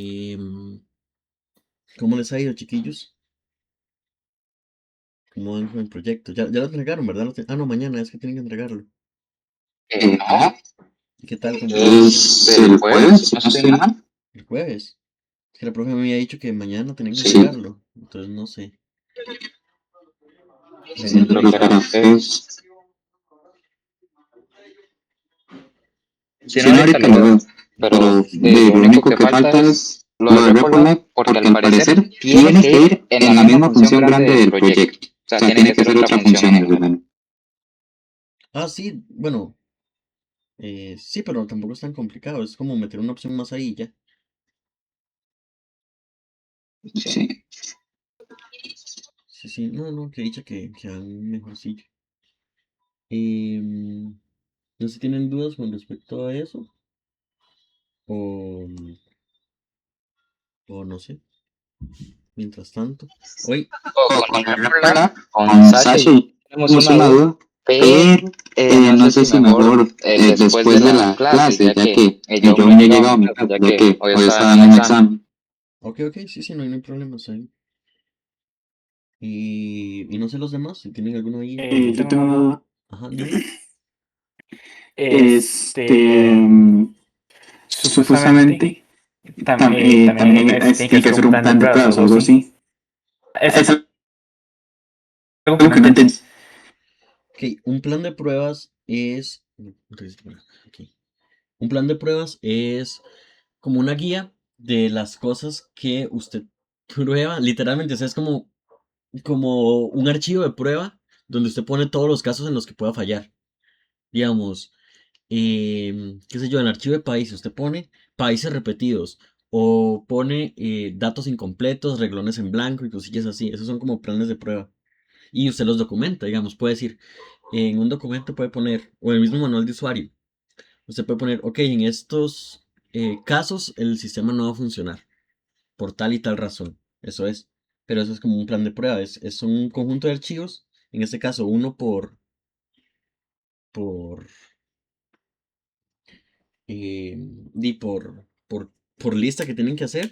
Em, ¿Cómo les ha ido, chiquillos? ¿Cómo van con el proyecto? Ya lo entregaron, ¿verdad? No, mañana es que tienen que entregarlo. No, ¿Y qué tal? ¿Cómo van? es el jueves, si no estoy mal. El jueves. Es que la profe me había dicho que mañana tenían que Sí, entregarlo. Entonces no sé. sí, Deberían de creo que revisar. era jueves. Si no, Sí, no, ahorita ahorita lo lo veo. veo. Pero Lo lo único único que que falta falta es es lo lo de de Reportlab, Repolab, porque al porque al parecer parecer tiene tiene que que ir ir en en la la misma misma función función grande grande del del proyecto. proyecto. O sea, O sea, tiene tiene que que ser ser otra otra función función en en lugar. lugar. Ah, sí, bueno. Sí, pero tampoco es tan complicado. Es como meter una opción más ahí y ya. Sí. Sí, sí. No, no, que dicha que hagan mejorcillo. Em, no sé si tienen dudas con respecto a eso. O, o no sé. Mientras tanto. Hoy. O O con con el el Reportlab, Repolab, con con Sasha Sasha y y tenemos tenemos una una duda, duda, pero pero no no sé sé si si mejor mejor después de después de la la clase, clase, ya ya que que yo yo aún no aún he no he llegado a llegado a mi mi casa, casa, ya ya que que hoy hoy estaba estaba en un en un examen. examen. Ok, ok, sí, sí, no hay problema, está bien. Y no sé los demás, si tienen alguna ahí. Yo Yo tengo una tengo una duda. duda. Ajá, dímelo. Este, supuestamente Supuestamente también tiene que tiene que hacer un hacer un plan de plan de pruebas o pruebas o algo algo así. así. Es Es algo que algo no que no entendí. entendí. Ok, un plan de pruebas es. Ok. Un plan de pruebas es como una guía de las cosas que usted prueba. Literalmente, o sea, es como un archivo de prueba donde usted pone todos los casos en los que pueda fallar. Digamos, qué sé yo, en el archivo de países usted pone países repetidos o pone datos incompletos, reglones en blanco y cosillas así. Esos son como planes de prueba. Y usted los documenta, digamos, puede decir, en un documento puede poner, o en el mismo manual de usuario, usted puede poner, ok, en estos casos el sistema no va a funcionar por tal y tal razón. Eso es. Pero eso es como un plan de prueba, es un conjunto de archivos, en este caso uno por, eh, di por lista que tienen que hacer,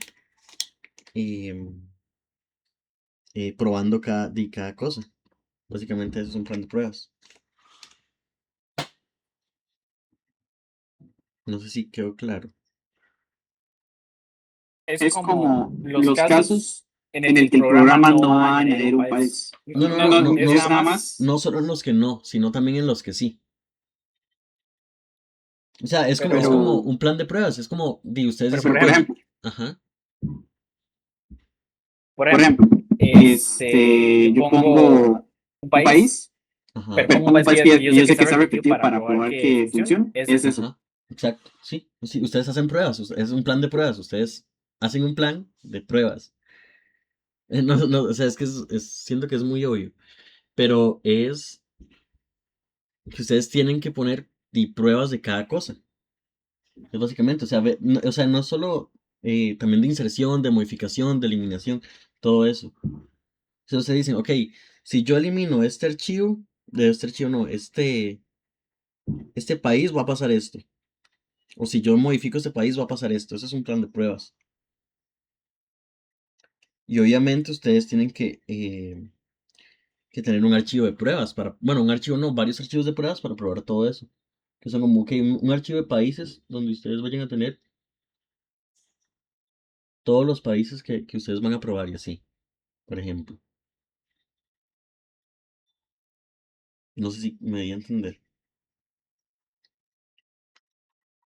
eh, probando cada cosa. Básicamente eso es un plan de pruebas. No sé si quedó claro. Es Es como como los los casos casos en el en que el el que el programa programa no no va a va a añadir añadir un un país. país. No, no, No, no, no, no, es no, nada más. no solo en los que no, sino también en los que sí. O sea, es como Pero, un plan de pruebas, es como, ustedes pero dicen, por Pero ok, por ejemplo, ejemplo, ajá, por por ejemplo, ejemplo, yo yo pongo pongo un un país, país, pero ajá, pero pongo un pongo un país país que que yo sé yo que sé que está está repetido repetido para para probar probar que que funcione. funcione. Es Es eso. eso. ajá, exacto, sí, sí, ustedes hacen pruebas, es un plan de pruebas, ustedes hacen un plan de pruebas. No, no, o sea, es que siento que es muy obvio, pero es que ustedes tienen que poner pruebas de cada cosa. Es básicamente, o sea, o sea, no solo también de inserción, de modificación, de eliminación, todo eso. Entonces ustedes dicen, ok, si yo elimino este archivo no, este país va a pasar esto. O si yo modifico este país va a pasar esto. Ese es un plan de pruebas. Y obviamente ustedes tienen que tener un archivo de pruebas bueno, un archivo no, varios archivos de pruebas para probar todo eso. Que son como que un archivo de países donde ustedes vayan a tener todos los países que ustedes van a probar y así, por ejemplo. No sé si me di a entender.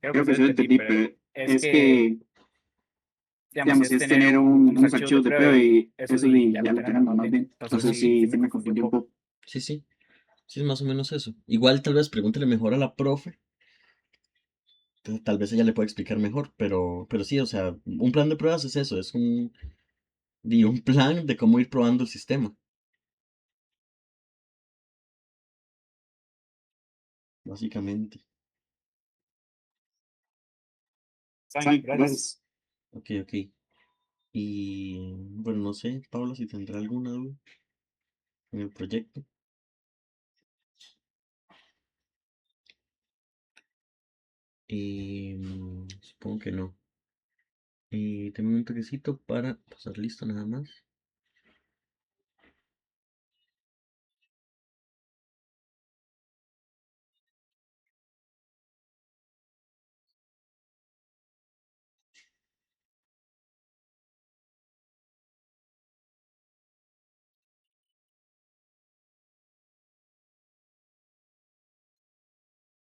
Creo que Creo que se lo sí lo entendí, entendí, pero pero es es que, que, digamos, si digamos, es es tener tener unos unos archivos de archivos de prueba prueba y y eso eso ya ya lo lo tenemos tenemos más más bien. bien. Entonces Entonces sí, sí, sí sí me me confundí un confundí un poco. poco. Sí, sí. Sí, es más o menos eso. Igual tal vez pregúntele mejor a la profe. Tal vez ella le pueda explicar mejor, pero sí, o sea, un plan de pruebas es eso, es un plan de cómo ir probando el sistema, básicamente. Está bien, Sai, gracias. gracias. Ok, ok. Y bueno, no sé, Paula, si tendrá alguna duda en el proyecto. Supongo que no. Tengo un toquecito para pasar lista nada más.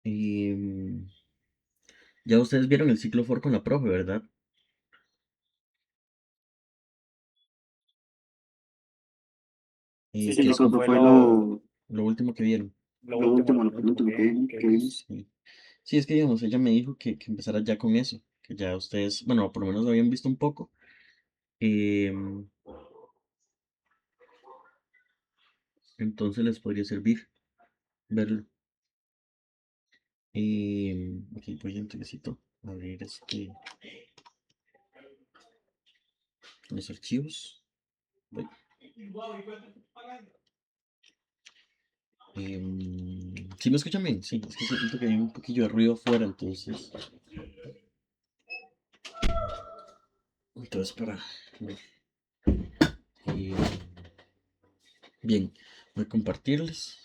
Em, ya ustedes vieron el ciclo for con la profe, ¿verdad? Sí, ¿Qué yo es creo que fue lo último que vieron? lo penúltimo que vimos. Sí. Sí, es que digamos, ella me dijo que empezara ya con eso, que ya ustedes, bueno, por lo menos lo habían visto un poco. em, entonces les podría servir verlo. Ok, voy a un toquecito a abrir los archivos. Voy. ¿Sí me escuchan bien? Sí, es que siento que hay un poquillo de ruido afuera, entonces para ver. Em, bien, voy a compartirles.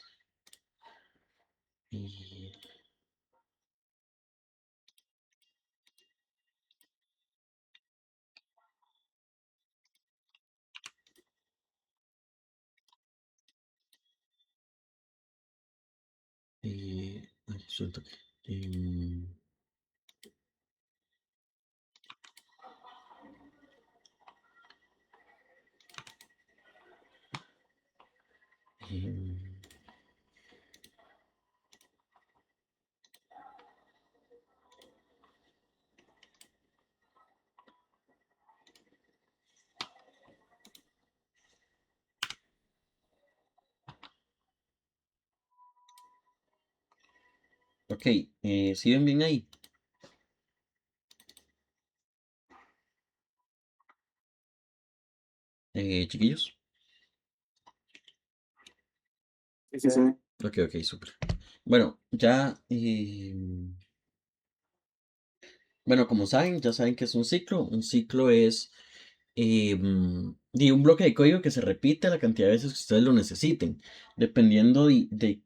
Y, ay, suelto. Em, em, ok, ¿sí ven bien ahí? Chiquillos. Sí, se ve. Ok, ok, súper. Bueno, ya, bueno, como saben, ya saben que es un ciclo. Un ciclo es un bloque de código que se repite la cantidad de veces que ustedes lo necesiten, dependiendo de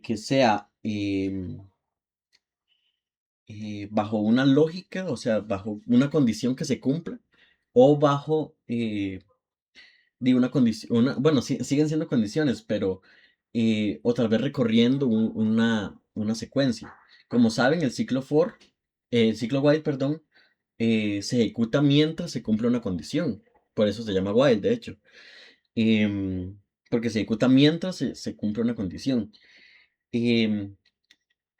que sea bajo una lógica, o sea, bajo una condición que se cumpla, o bajo de una condición, bueno, siguen siendo condiciones, pero o tal vez recorriendo una secuencia. Como saben, el ciclo while, perdón, se ejecuta mientras se cumple una condición. Por eso se llama while, de hecho. Em, Porque se ejecuta mientras se cumple una condición. Em,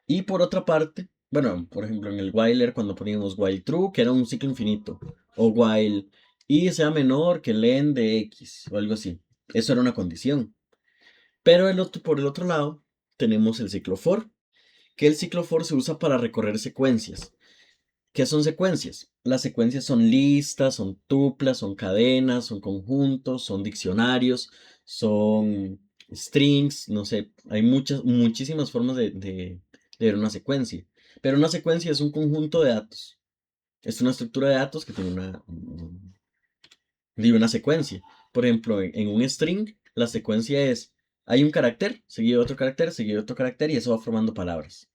y por otra parte, bueno, por ejemplo, en el whiler, cuando poníamos while true, que era un ciclo infinito, o while y sea menor que len de x, o algo así. Eso era una condición. Pero por el otro lado, tenemos el ciclo for, que el ciclo for se usa para recorrer secuencias. ¿Qué son secuencias? Las secuencias son listas, son tuplas, son cadenas, son conjuntos, son diccionarios, son strings, no sé, hay muchísimas formas de ver una secuencia. Pero una secuencia es un conjunto de datos. Es una estructura de datos que tiene una secuencia. Por ejemplo, en un string, la secuencia es, hay un carácter, seguido de otro carácter, seguido de otro carácter, y eso va formando palabras.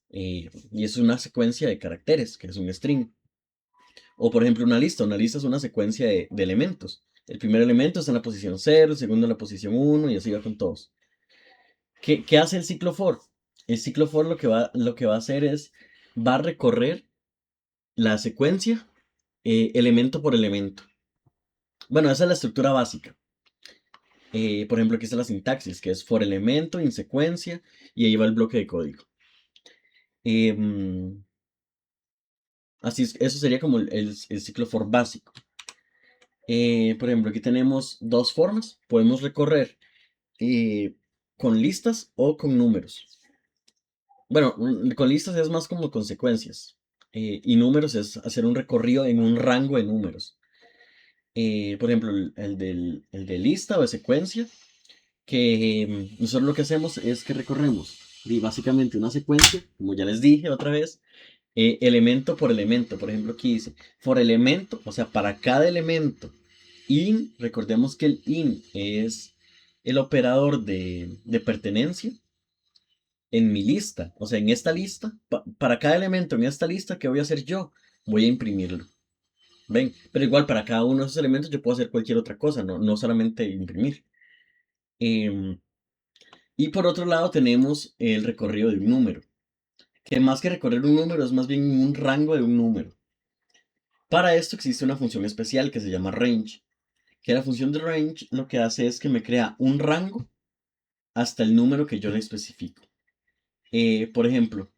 Y es una secuencia de caracteres, que es un string. O por ejemplo una lista es una secuencia de elementos. El primer elemento está en la posición 0, el segundo en la posición 1 y así va con todos. ¿Qué hace el ciclo for? El ciclo for lo que va a hacer es, va a recorrer la secuencia elemento por elemento. Bueno, esa es la estructura básica. Por ejemplo, aquí está la sintaxis, que es for elemento, in secuencia, y ahí va el bloque de código. Em, eso sería como el ciclo for básico. Por ejemplo, aquí tenemos dos formas. Podemos recorrer con listas o con números. Bueno, con listas es más como consecuencias. Y números es hacer un recorrido en un rango de números. Por ejemplo, el de lista o de secuencia, que nosotros lo que hacemos es que recorremos básicamente una secuencia, como ya les dije otra vez, elemento por elemento. Por ejemplo, aquí dice for elemento, o sea, para cada elemento. In, recordemos que el in es el operador de pertenencia en mi lista. O sea, en esta lista, para cada elemento en esta lista, ¿qué voy a hacer yo? Voy a imprimirlo. ¿Ven? Pero igual para cada uno de esos elementos yo puedo hacer cualquier otra cosa, no solamente imprimir. Em, y por otro lado tenemos el recorrido de un número, que más que recorrer un número es más bien un rango de un número. Para esto existe una función especial que se llama range, que la función de range lo que hace es que me crea un rango hasta el número que yo le especifico. Por ejemplo,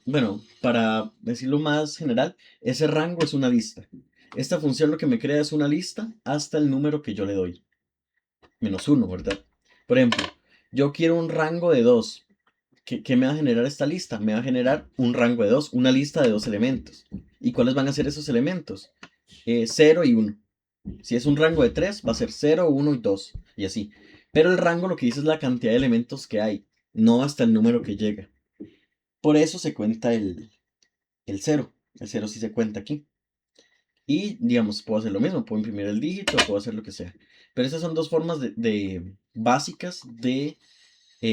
bueno, para decirlo más general, ese rango es una lista. Esta función lo que me crea es una lista hasta el número que yo le doy. -1, ¿verdad? Por ejemplo, yo quiero un rango de 2. ¿Qué me va a generar esta lista? Me va a generar un rango de 2, una lista de 2 elementos. ¿Y cuáles van a ser esos elementos? 0 y 1. Si es un rango de 3, va a ser 0, 1 y 2, y así. Pero el rango lo que dice es la cantidad de elementos que hay, no hasta el número que llega. Por eso se cuenta el 0. El 0 sí se cuenta aquí. Y, digamos, puedo hacer lo mismo, puedo imprimir el dígito, puedo hacer lo que sea. Pero esas son dos formas básicas de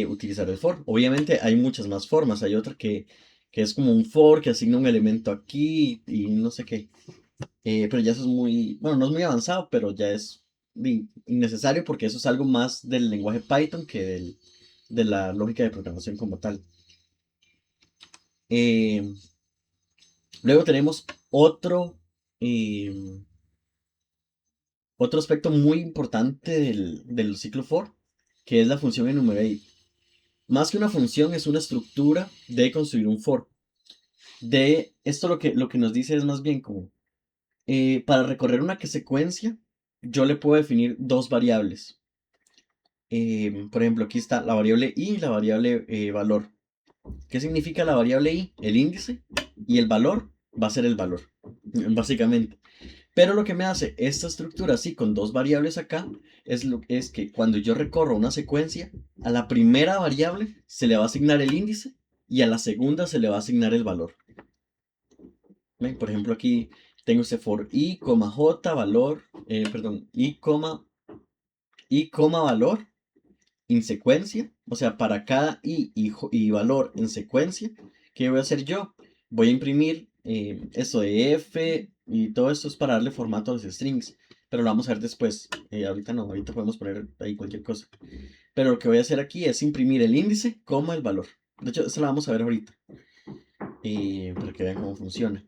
utilizar el for. Obviamente hay muchas más formas. Hay otra que es como un for que asigna un elemento aquí y no sé qué. Pero ya eso es muy, bueno, no es muy avanzado, pero ya es innecesario porque eso es algo más del lenguaje Python que de la lógica de programación como tal. Eh, Luego tenemos eh, otro aspecto muy importante del ciclo for, que es la función enumerate. Más que una función, es una estructura de construir un for. De esto lo que nos dice es más bien como, para recorrer una secuencia, yo le puedo definir dos variables. Por ejemplo, aquí está la variable i y la variable valor. ¿Qué significa la variable i? El índice, y el valor va a ser el valor, básicamente. Pero lo que me hace esta estructura así con dos variables acá es que cuando yo recorro una secuencia, a la primera variable se le va a asignar el índice y a la segunda se le va a asignar el valor. ¿Ven? Por ejemplo, aquí tengo este for i, j, valor, perdón, i, valor en secuencia, o sea, para cada y valor en secuencia, ¿qué voy a hacer yo? Voy a imprimir esto de f y todo esto es para darle formato a los strings, pero lo vamos a ver después. Ahorita no, ahorita podemos poner ahí cualquier cosa. Pero lo que voy a hacer aquí es imprimir el índice como el valor. De hecho, esto lo vamos a ver ahorita, para que vean cómo funciona.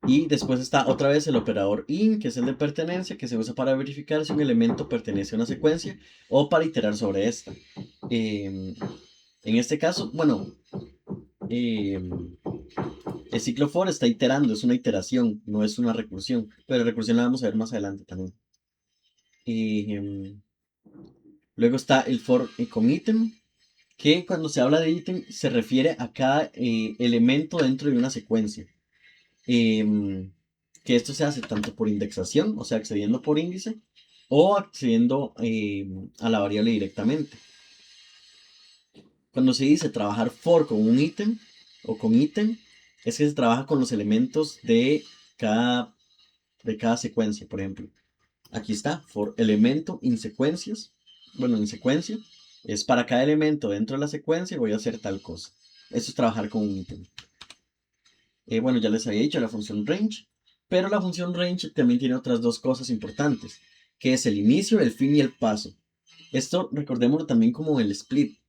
Y después está otra vez el operador in, que es el de pertenencia, que se usa para verificar si un elemento pertenece a una secuencia o para iterar sobre esta. En este caso, bueno, el ciclo for está iterando, es una iteración, no es una recursión, pero la recursión la vamos a ver más adelante también. Luego está el for con ítem, que cuando se habla de ítem se refiere a cada elemento dentro de una secuencia. Que esto se hace tanto por indexación, o sea, accediendo por índice, o accediendo a la variable directamente. Cuando se dice trabajar for con un ítem o con ítem, es que se trabaja con los elementos de cada secuencia. Por ejemplo, aquí está, for elemento en secuencias. Bueno, en secuencia, es para cada elemento dentro de la secuencia voy a hacer tal cosa. Eso es trabajar con un ítem. Bueno, ya les había dicho la función range, pero la función range también tiene otras dos cosas importantes, que es el inicio, el fin y el paso. Esto recordémoslo también como el split,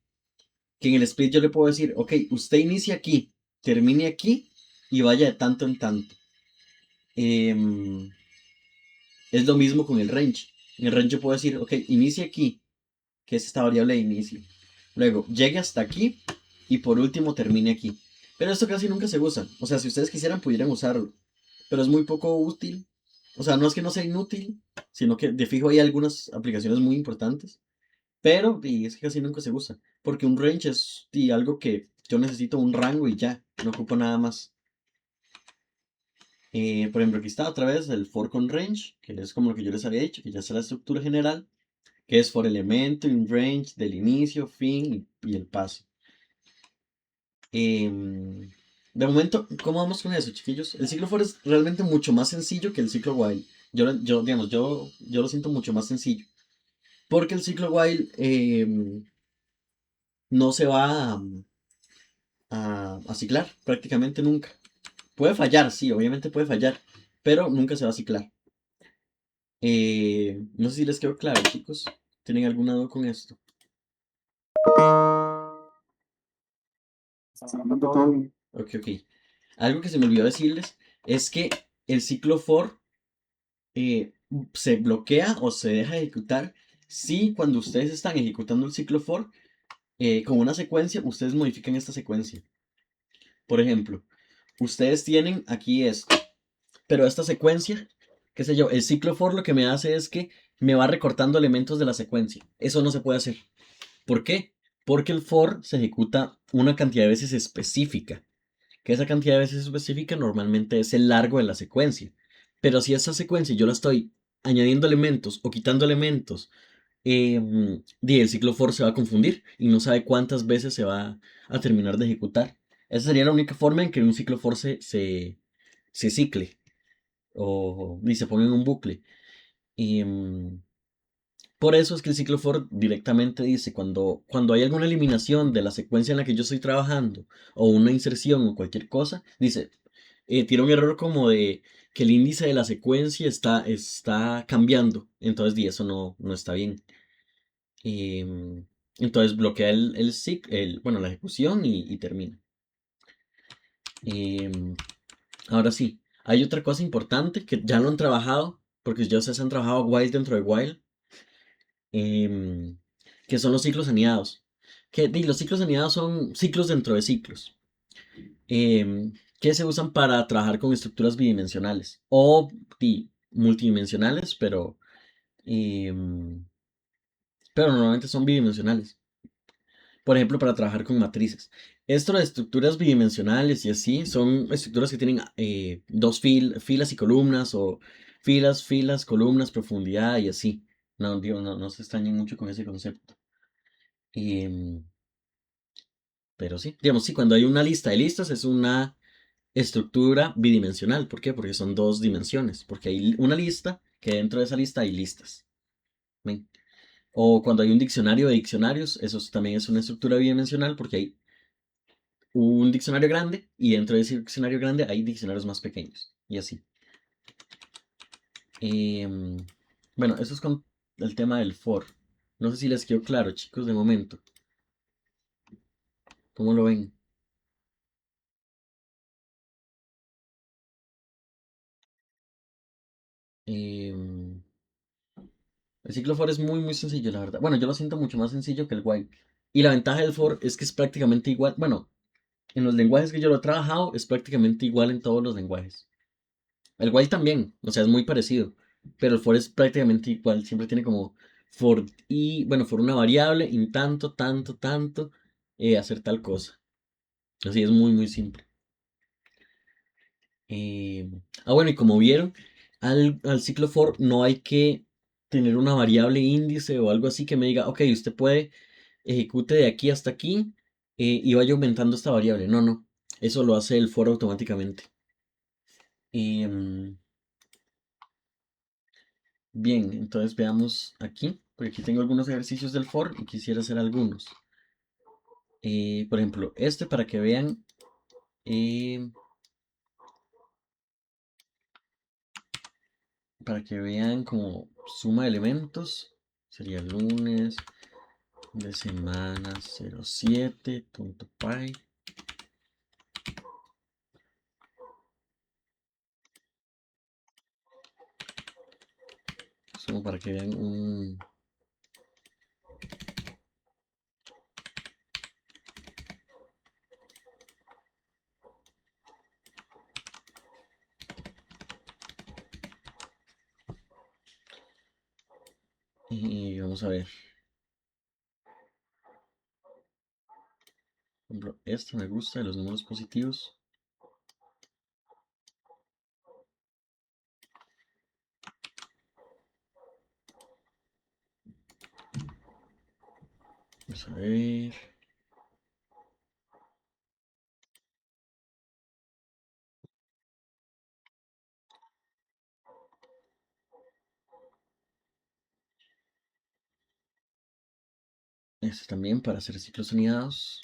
que en el split yo le puedo decir, ok, usted inicie aquí, termine aquí y vaya de tanto en tanto. Es lo mismo con el range. En el range yo puedo decir, ok, inicie aquí, que es esta variable de inicio. Luego, llegue hasta aquí y por último termine aquí. Pero esto casi nunca se usa. O sea, si ustedes quisieran, pudieran usarlo. Pero es muy poco útil. O sea, no es que no sea inútil, sino que de fijo hay algunas aplicaciones muy importantes. Pero es que casi nunca se usa. Porque un range es algo que yo necesito un rango y ya. No ocupo nada más. Por ejemplo, aquí está otra vez el for con range, que es como lo que yo les había dicho, que ya es la estructura general, que es for elemento in range del inicio, fin y el paso. Em, de momento, ¿cómo vamos con eso, chiquillos? El ciclo for es realmente mucho más sencillo que el ciclo while. Digamos, yo lo siento mucho más sencillo. Porque el ciclo while no se va a ciclar prácticamente nunca. Puede fallar, sí, obviamente puede fallar, pero nunca se va a ciclar. No sé si les quedó claro, chicos. ¿Tienen alguna duda con esto? Sonando todo bien. Ok, ok. Algo que se me olvidó decirles es que el ciclo for se bloquea o se deja de ejecutar si cuando ustedes están ejecutando el ciclo for con una secuencia, ustedes modifican esta secuencia. Por ejemplo, ustedes tienen aquí esto, pero esta secuencia, qué sé yo, el ciclo for lo que me hace es que me va recortando elementos de la secuencia. Eso no se puede hacer. ¿Por qué? Porque el for se ejecuta una cantidad de veces específica, que esa cantidad de veces específica normalmente es el largo de la secuencia. Pero si esa secuencia yo la estoy añadiendo elementos o quitando elementos, el ciclo for se va a confundir y no sabe cuántas veces se va a terminar de ejecutar. Esa sería la única forma en que un ciclo for se cicle y se ponga en un bucle. Y, por eso es que el ciclo for directamente dice cuando hay alguna eliminación de la secuencia en la que yo estoy trabajando o una inserción o cualquier cosa, dice, tira un error como de que el índice de la secuencia está cambiando. Entonces, eso no está bien. Entonces bloquea bueno, la ejecución y termina. Em, Ahora sí, hay otra cosa importante que ya lo han trabajado, porque ya ustedes han trabajado while dentro de while, em, que son los ciclos anidados. Los ciclos anidados son ciclos dentro de ciclos, que se usan para trabajar con estructuras bidimensionales o multidimensionales, em, pero normalmente son bidimensionales. Por ejemplo, para trabajar con matrices. Esto de estructuras bidimensionales y así son estructuras que tienen dos filas y columnas o filas, columnas, profundidad y así. No, digo, no se extrañen mucho con ese concepto. Em, pero sí, digamos, sí, cuando hay una lista de listas es una estructura bidimensional. ¿Por qué? Porque son dos dimensiones. Porque hay una lista que dentro de esa lista hay listas. ¿Ven? O cuando hay un diccionario de diccionarios, también es una estructura bidimensional porque hay un diccionario grande y dentro de ese diccionario grande hay diccionarios más pequeños y así. Em, bueno, eso es con el tema del for. No sé si les quedó claro, chicos, de momento. ¿Cómo lo ven? Em, el ciclo for es muy sencillo, la verdad. Bueno, yo lo siento mucho más sencillo que el while. Y la ventaja del for es que es prácticamente igual. Bueno, en los lenguajes que yo lo he trabajado es prácticamente igual en todos los lenguajes. El while también, o sea, es muy parecido, pero el for es prácticamente igual, siempre tiene como for una variable, in tanto, hacer tal cosa. Así es muy simple. Eh, bueno, y como vieron, al ciclo for no hay que tener una variable índice o algo así que me diga, ok, usted puede ejecute de aquí hasta aquí y vaya aumentando esta variable. No, eso lo hace el for automáticamente. Em, Bien, entonces veamos aquí, porque aquí tengo algunos ejercicios del for y quisiera hacer algunos. Por ejemplo, este eh, para que vean como suma de elementos, sería lunes de semana 07.py, como para que vean y vamos a ver, por ejemplo, este me gusta de los números positivos. Vamos a ver. Este también para hacer ciclos anidados.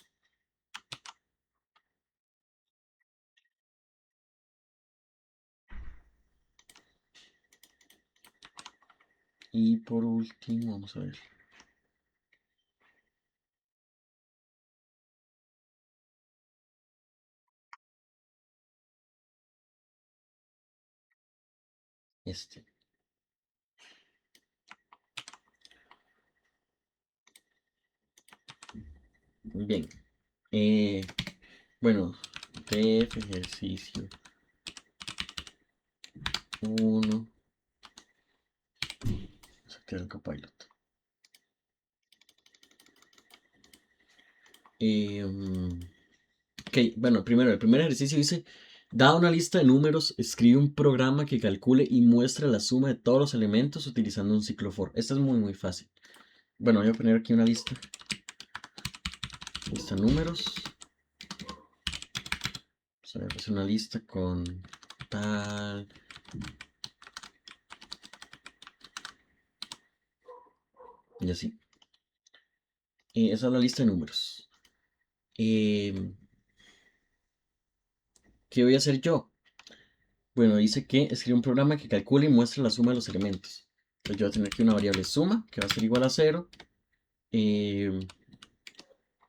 Y por último, vamos a ver. Este. Bien. Bueno, def ejercicio 1. Vamos a activar el copilot. Ok, bueno, primero, el primer ejercicio dice, da una lista de números, escribe un programa que calcule y muestra la suma de todos los elementos utilizando un ciclo for. Esta es muy fácil. Bueno, voy a poner aquí una lista. Lista de números. Vamos a ver, hacer una lista con tal. Y así. Esa es la lista de números. ¿Qué voy a hacer yo? Bueno, dice que escribe un programa que calcule y muestre la suma de los elementos. Entonces yo voy a tener aquí una variable suma que va a ser igual a 0.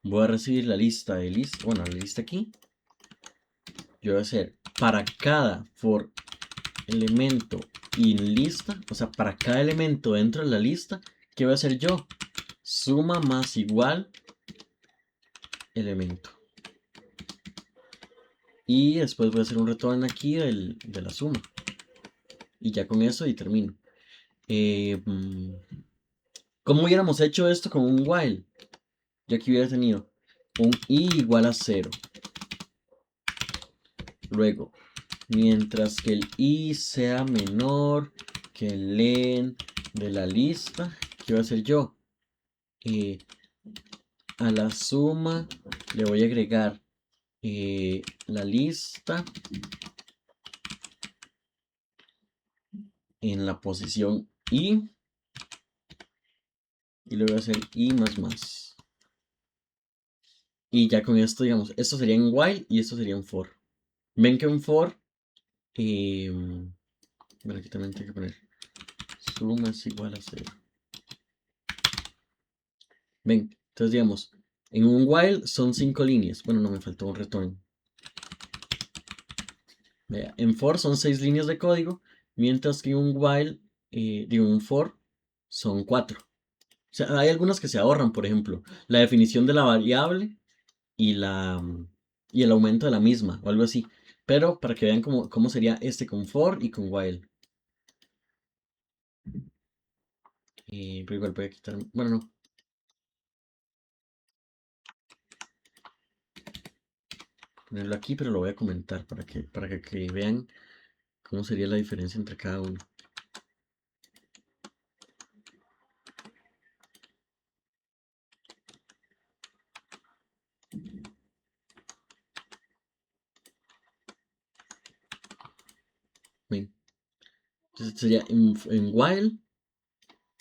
Voy a recibir la lista de lista, bueno, la lista aquí. Yo voy a hacer para cada for elemento in lista, o sea, para cada elemento dentro de la lista, ¿qué voy a hacer yo? Suma más igual elemento. Y después voy a hacer un retorno aquí de la suma. Y ya con eso y termino. ¿Cómo hubiéramos hecho esto con un while? Yo aquí hubiera tenido un i igual a 0. Luego, mientras que el i sea menor que el len de la lista, ¿qué voy a hacer yo? A la suma le voy a agregar la lista en la posición i y le voy a hacer i más. Y ya con esto, digamos, esto sería un while y esto sería un for. Ven que un for, bueno, aquí también tengo que poner suma es igual a 0. Ven, entonces digamos, en un while son 5 líneas. Bueno, no me faltó un return. Vea, en for son 6 líneas de código, mientras que en un while, un for, son 4. O sea, hay algunas que se ahorran, por ejemplo, la definición de la variable y, y el aumento de la misma, o algo así. Pero para que vean cómo sería este con for y con while. Pero igual voy a quitar, bueno, no. Ponerlo aquí, pero lo voy a comentar para que vean cómo sería la diferencia entre cada uno. Ven. Entonces sería en while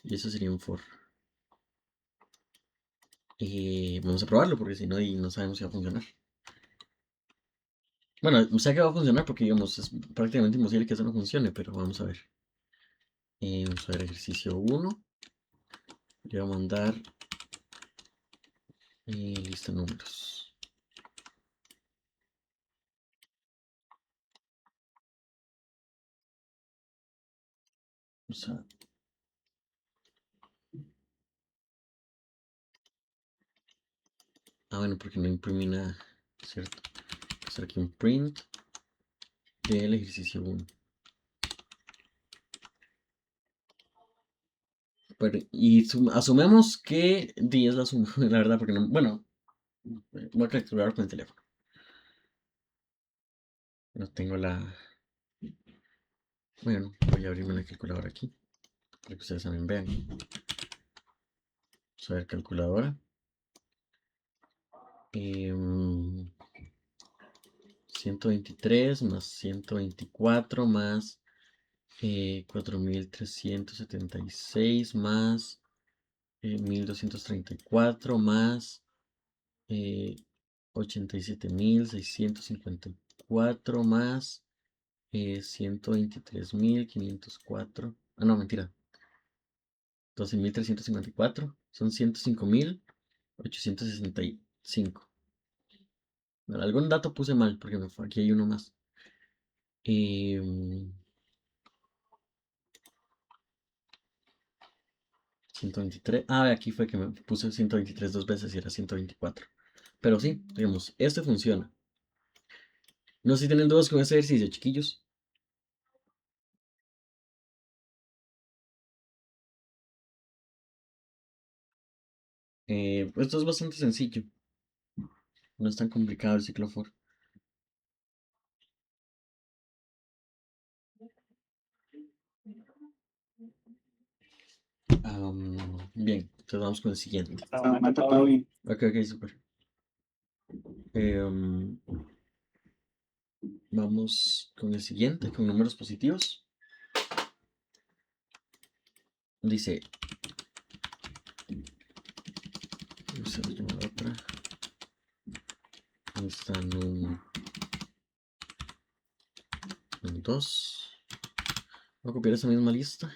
y eso sería en for. Vamos a probarlo porque si no, y no sabemos si va a funcionar. Bueno, sé que va a funcionar porque, digamos, es prácticamente imposible que eso no funcione, pero vamos a ver. Vamos a ver ejercicio 1. Le voy a mandar lista de números. Vamos a... bueno, porque no imprimí nada, ¿cierto? Voy a hacer aquí un print del ejercicio 1. Y asumemos que 10 es la suma, la verdad, porque no... Bueno, voy a calcular con el teléfono. No tengo la... Bueno, voy a abrirme la calculadora aquí, para que ustedes también vean. Vamos a ver, calculadora. 123 más 124 más 4376 más 1234 más 87.654 más 123.504. Ah, no, mentira. 12.354 son 105.865. Bueno, algún dato puse mal porque aquí hay uno más. 123. Ah, aquí fue que me puse 123 dos veces y era 124. Pero sí, digamos, este funciona. No sé si tienen dudas con este ejercicio, chiquillos. Esto es bastante sencillo. No es tan complicado el ciclo for. Bien, entonces vamos con el siguiente. Me ha tocado bien. Ok, super. Vamos con el siguiente, con números positivos. Dice. Vamos a ver la otra. Ahí está un 2. Voy a copiar esa misma lista.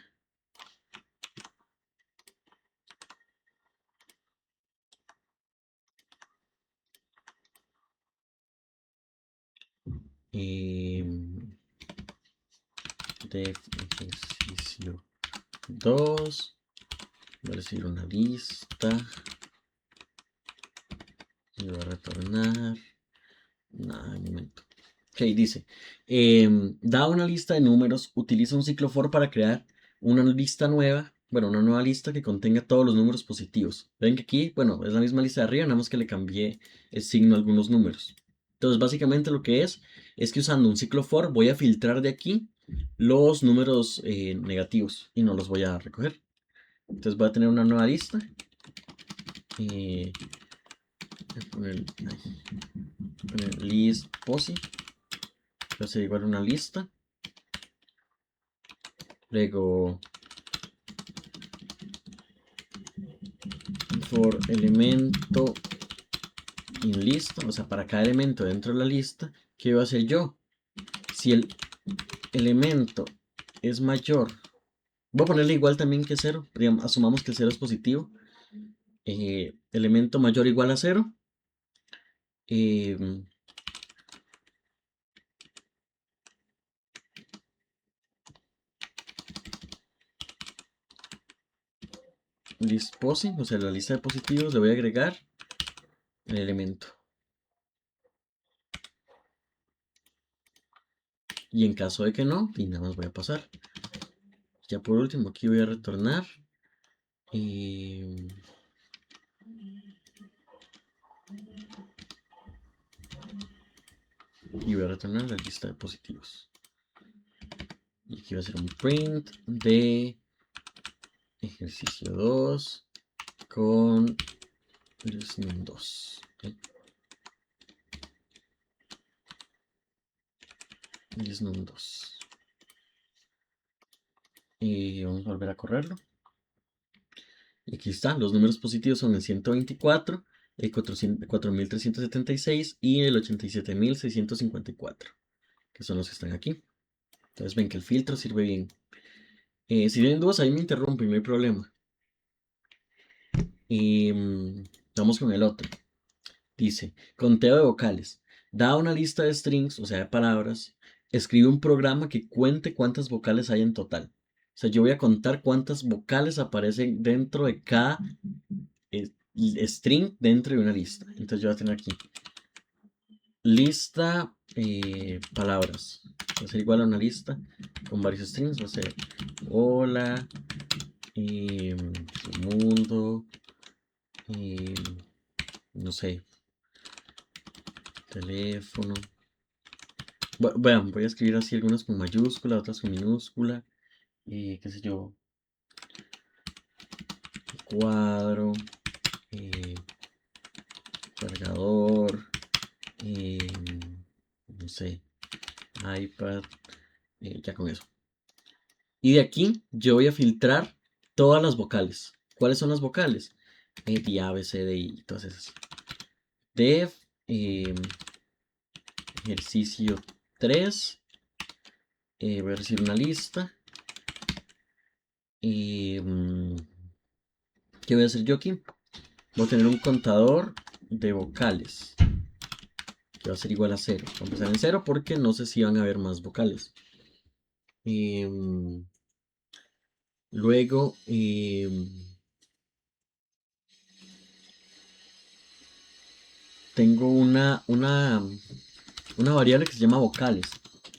De ejercicio 2. Voy a recibir una lista. Y voy a retornar. Nada, de momento. Ok, dice. Da una lista de números. Utiliza un ciclo for para crear una lista nueva. Bueno, una nueva lista que contenga todos los números positivos. Ven que aquí, bueno, es la misma lista de arriba, nada más que le cambié el signo a algunos números. Entonces, básicamente lo que es que usando un ciclo for voy a filtrar de aquí los números negativos y no los voy a recoger. Entonces voy a tener una nueva lista. Voy a poner list posi. Va a ser igual una lista. Luego for elemento in lista, o sea, para cada elemento dentro de la lista, ¿qué voy a hacer yo? Si el elemento es mayor, voy a ponerle igual también que 0, digamos, asumamos que el 0 es positivo, elemento mayor o igual a 0, list posi, o sea, la lista de positivos, le voy a agregar el elemento. Y en caso de que no, y nada más voy a pasar. Ya por último, aquí voy a retornar. Y voy a retornar la lista de positivos. Y aquí va a ser un print de ejercicio 2 con el 2. ¿Okay? El 2. Y vamos a volver a correrlo. Y aquí están, los números positivos son el 124, el 4.376 y el 87.654, que son los que están aquí. Entonces ven que el filtro sirve bien. Si tienen dudas, ahí me interrumpen, no hay problema. Y vamos con el otro. Dice, conteo de vocales. Da una lista de strings, o sea, de palabras. Escribe un programa que cuente cuántas vocales hay en total. O sea, yo voy a contar cuántas vocales aparecen dentro de cada string dentro de una lista. Entonces yo voy a tener aquí lista palabras. Va a ser igual a una lista con varios strings. Va a ser hola, mundo, no sé, teléfono. Vean, voy a escribir así algunas con mayúscula, otras con minúscula. Qué sé yo. Cuadro. Cargador. No sé. iPad. Ya con eso. Y de aquí yo voy a filtrar todas las vocales. ¿Cuáles son las vocales? D, A, B, C, D, I, todas esas. Def, ejercicio 3. Voy a recibir una lista. ¿Qué voy a hacer yo aquí? Voy a tener un contador de vocales, que va a ser igual a 0. Voy a empezar en 0 porque no sé si van a haber más vocales. Luego, tengo una variable que se llama vocales.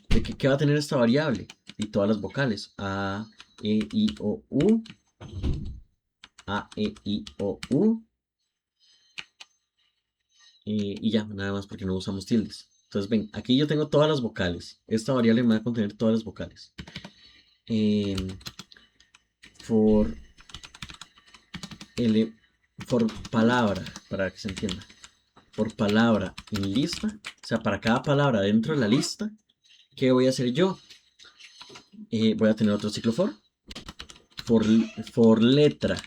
¿De qué va a tener esta variable? Y todas las vocales. A, E, I, O, U. A, E, I, O, U. Y ya, nada más porque no usamos tildes. Entonces ven, aquí yo tengo todas las vocales. Esta variable me va a contener todas las vocales. For, for palabra, para que se entienda. Por palabra en lista. O sea, para cada palabra dentro de la lista. ¿Qué voy a hacer yo? Voy a tener otro ciclo for. For letra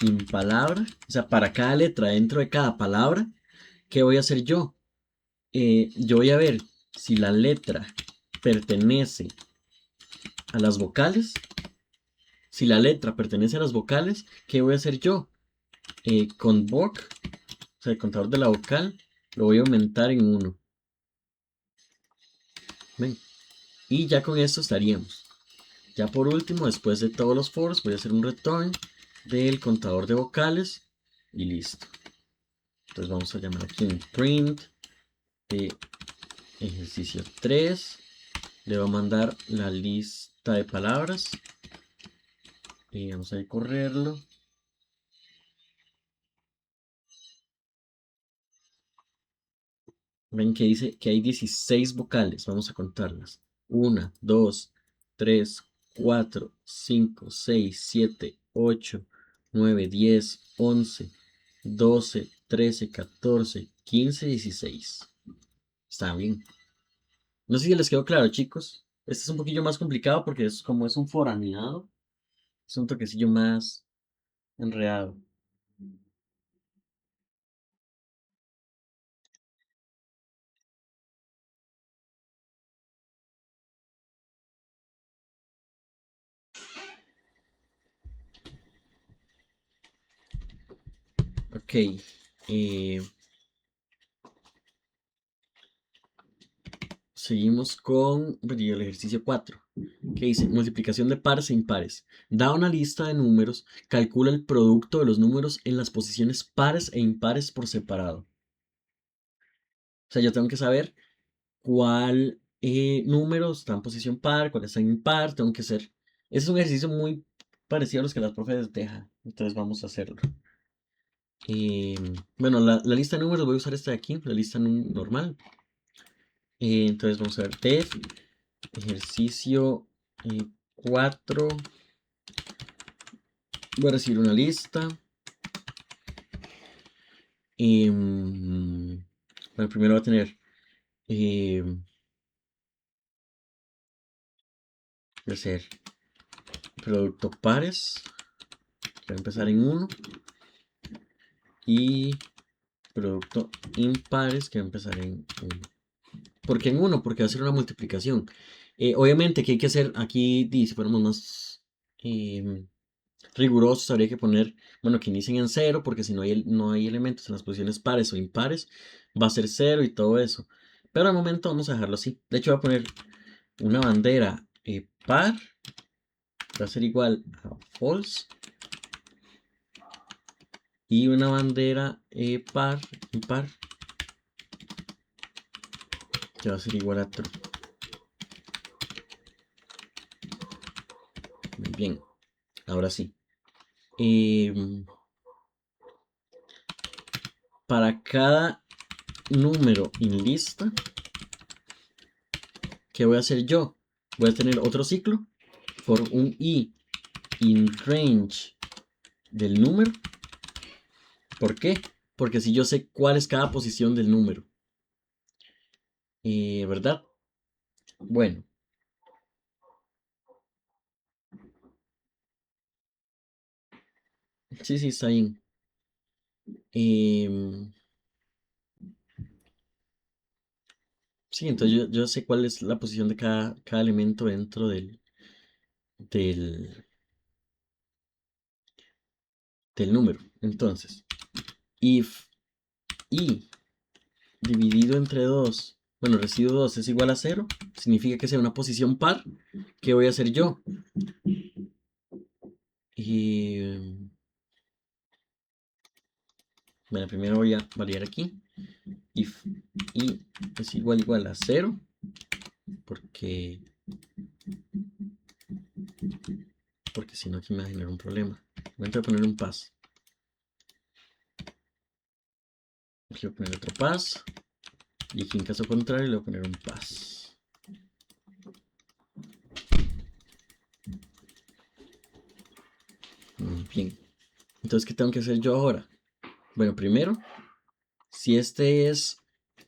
en palabra. O sea, para cada letra dentro de cada palabra. ¿Qué voy a hacer yo? Yo voy a ver si la letra pertenece a las vocales. Si la letra pertenece a las vocales, ¿qué voy a hacer yo? Con voc, o sea, el contador de la vocal, lo voy a aumentar en 1. ¿Ven? Y ya con esto estaríamos. Ya por último, después de todos los fors, voy a hacer un return del contador de vocales y listo. Entonces vamos a llamar aquí un print de ejercicio 3. Le voy a mandar la lista de palabras. Y vamos a correrlo. Ven que dice que hay 16 vocales. Vamos a contarlas. 1, 2, 3, 4, 5, 6, 7, 8, 9, 10, 11, 12, 13, 14, 15, 16. Está bien. No sé si les quedó claro, chicos. Este es un poquillo más complicado porque como es un foraneado. Es un toquecillo más enredado. Ok. Seguimos con el ejercicio 4, que dice multiplicación de pares e impares. Da una lista de números, calcula el producto de los números en las posiciones pares e impares por separado. O sea, yo tengo que saber cuál número está en posición par, cuál está en impar, tengo que hacer. Ese es un ejercicio muy parecido a los que las profes dejan, entonces vamos a hacerlo. Bueno, la lista de números voy a usar esta de aquí, la lista normal. Entonces vamos a ver def ejercicio 4. Voy a recibir una lista. Bueno, primero va a tener va a ser producto pares, que va a empezar en 1. Y producto impares, que va a empezar en 1. ¿Por qué en 1? Porque va a ser una multiplicación. Obviamente que hay que hacer aquí, si fuéramos más rigurosos, habría que poner, bueno, que inicien en 0, porque si no hay elementos en las posiciones pares o impares, va a ser 0 y todo eso. Pero al momento vamos a dejarlo así. De hecho, voy a poner una bandera par, va a ser igual a false. Y una bandera impar, que va a ser igual a true. Muy bien, ahora sí. Para cada número en lista, ¿qué voy a hacer yo? Voy a tener otro ciclo for un i in range del número. ¿Por qué? Porque si yo sé cuál es cada posición del número. ¿Verdad? Bueno. Sí, sí, está bien. Em, sí, entonces yo sé cuál es la posición de cada elemento dentro del, del número. Entonces, if i dividido entre 2, bueno, residuo 2 es igual a 0, significa que sea una posición par. ¿Qué voy a hacer yo? Y, bueno, primero voy a variar aquí. If i es igual a 0, porque, porque si no aquí me va a generar un problema. Voy a poner un pass. Aquí voy a poner otro pass. Y aquí en caso contrario le voy a poner un pass. Muy bien. Entonces, ¿qué tengo que hacer yo ahora? Bueno, primero, si este es...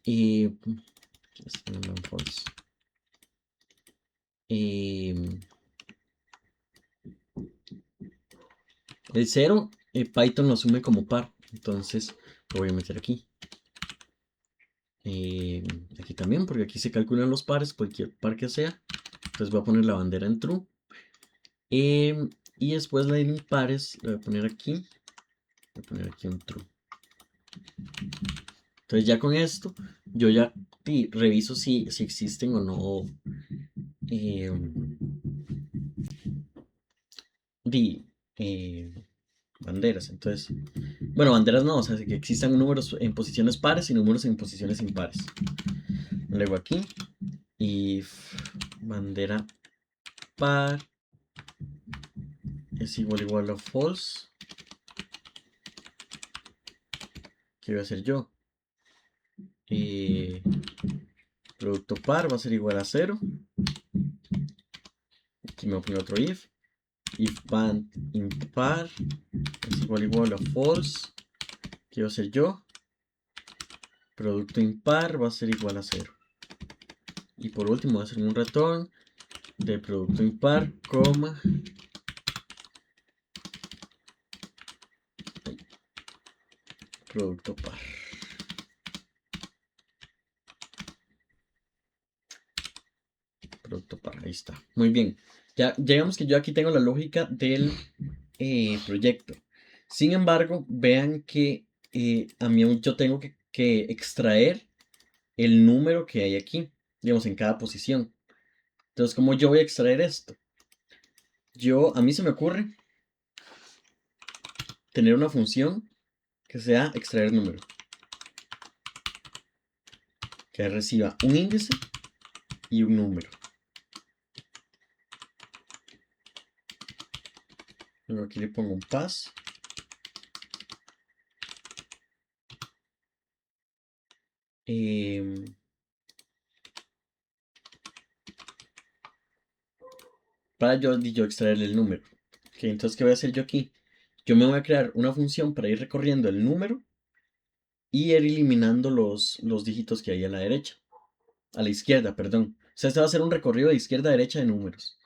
este no, false. El 0, Python lo asume como par. Entonces, lo voy a meter aquí. Aquí también, porque aquí se calculan los pares, cualquier par que sea. Entonces voy a poner la bandera en true. Y después la de impares la voy a poner aquí. Voy a poner aquí un true. Entonces ya con esto, yo ya reviso si existen o no di, banderas. Entonces, bueno, banderas no, o sea, que existan números en posiciones pares y números en posiciones impares. Luego aquí, if bandera par es igual a false, ¿qué voy a hacer yo? Producto par va a ser igual a 0. Aquí me voy a poner otro if. If band impar es igual a false, ¿qué voy a hacer yo? Producto impar va a ser igual a 0. Y por último voy a hacer un return de producto impar, coma, producto par. Producto par, ahí está. Muy bien. Ya digamos que yo aquí tengo la lógica del proyecto. Sin embargo, vean que a mí yo tengo que extraer el número que hay aquí, digamos, en cada posición. Entonces, ¿cómo yo voy a extraer esto? A mí se me ocurre tener una función que sea extraer número, que reciba un índice y un número. Luego aquí le pongo un pass. Em, para yo extraerle el número. Ok, entonces, ¿qué voy a hacer yo aquí? Yo me voy a crear una función para ir recorriendo el número y ir eliminando los dígitos que hay a la derecha. A la izquierda, perdón. O sea, este va a ser un recorrido de izquierda a derecha de números.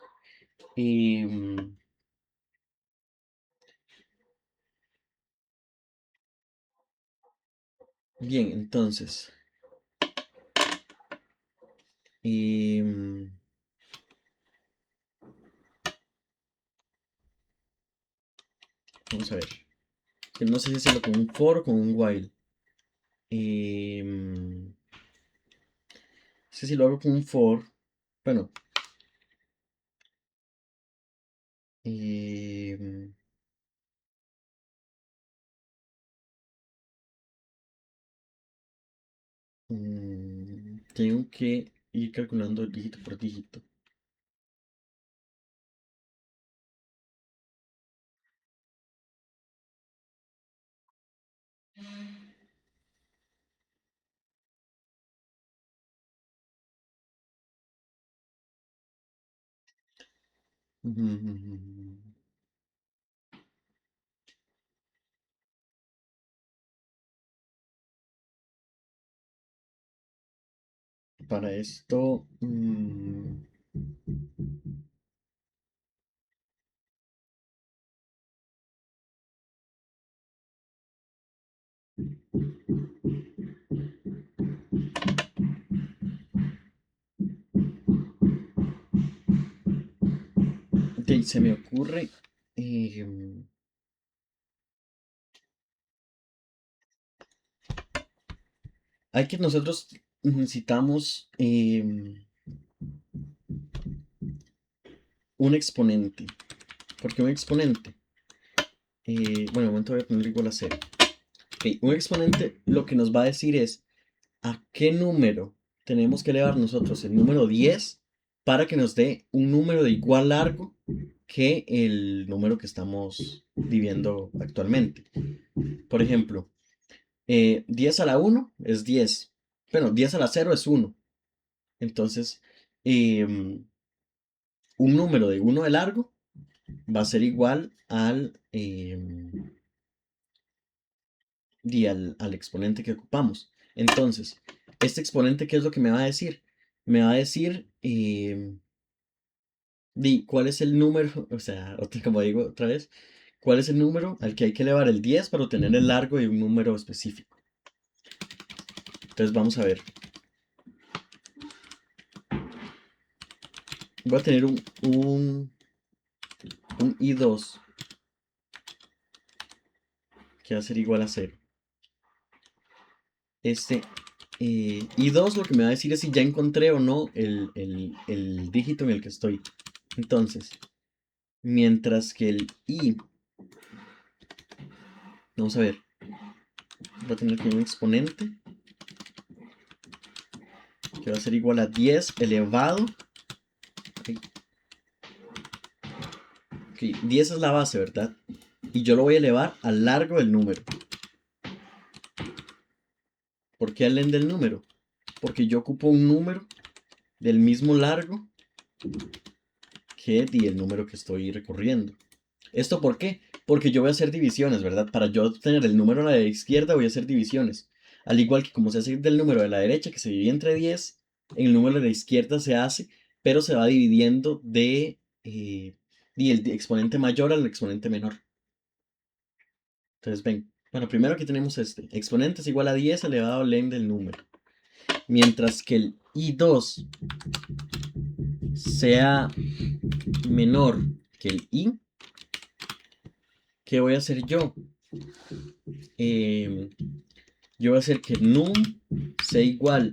Em, bien, entonces. em, vamos a ver. Que no sé si hacerlo con un for o con un while. No sé si lo hago con un for. Bueno. em, tengo que ir calculando dígito por dígito. Mm, Para esto, Ok, se me ocurre. em, Hay que nosotros necesitamos un exponente. Porque un exponente. Bueno, de momento voy a poner igual a cero. Ok, un exponente lo que nos va a decir es a qué número tenemos que elevar nosotros el número 10 para que nos dé un número de igual largo que el número que estamos viviendo actualmente. Por ejemplo, 10 a la 1 es 10. Bueno, 10 a la 0 es 1. Entonces, un número de 1 de largo va a ser igual al exponente que ocupamos. Entonces, este exponente, ¿qué es lo que me va a decir? Me va a decir cuál es el número, o sea, como digo otra vez, cuál es el número al que hay que elevar el 10 para obtener el largo de un número específico. Entonces vamos a ver. Voy a tener un i2 que va a ser igual a 0. Este i2 lo que me va a decir es si ya encontré o no el dígito en el que estoy. Entonces, mientras que el i, vamos a ver, va a tener que un exponente que va a ser igual a 10 elevado. Ok, 10 es la base, ¿verdad? Y yo lo voy a elevar al largo del número. ¿Por qué al len del número? Porque yo ocupo un número del mismo largo que el número que estoy recorriendo. ¿Esto por qué? Porque yo voy a hacer divisiones, ¿verdad? Para yo obtener el número a la izquierda voy a hacer divisiones. Al igual que como se hace del número de la derecha, que se divide entre 10, en el número de la izquierda se hace, pero se va dividiendo de el exponente mayor al exponente menor. Entonces, ven. Bueno, primero aquí tenemos este. Exponente es igual a 10 elevado al len del número. Mientras que el i2 sea menor que el i, ¿qué voy a hacer yo? Yo voy a hacer que num sea igual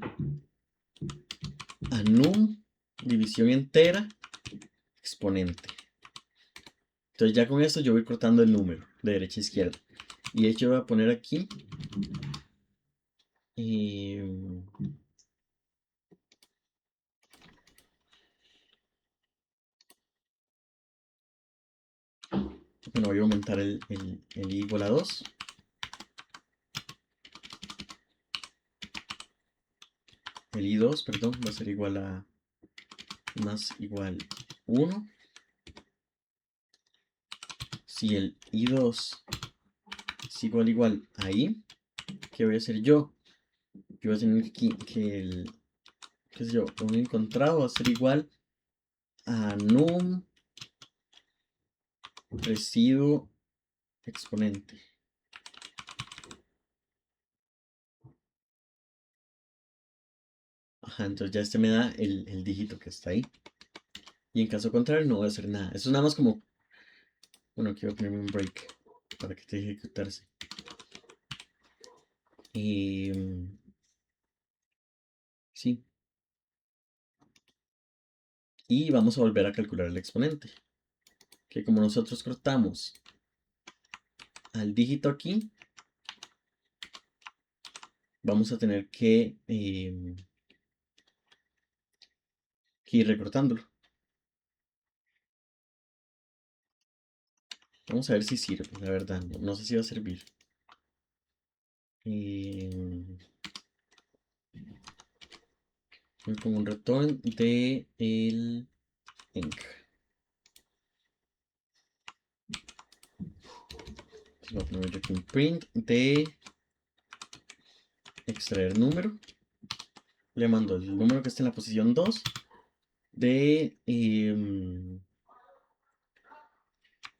a num división entera exponente. Entonces ya con esto yo voy cortando el número de derecha a izquierda. Y de hecho voy a poner aquí bueno, voy a aumentar el i igual a 2. El i2, perdón, va a ser igual a más igual 1. Si el i2 es igual a i, ¿qué voy a hacer yo? Yo voy a tener que el, qué sé yo, un encontrado va a ser igual a num residuo exponente. Ajá, entonces ya este me da el dígito que está ahí. Y en caso contrario no voy a hacer nada. Eso es nada más como, bueno, aquí voy a ponerme un break para que te deje ejecutarse. Sí. Y vamos a volver a calcular el exponente. Que como nosotros cortamos al dígito aquí, vamos a tener que ir recortándolo. Vamos a ver si sirve, la verdad. No sé si va a servir. Me pongo un return de el enc. Voy a poner aquí un print de extraer número. Le mando el número que está en la posición 2 de 1,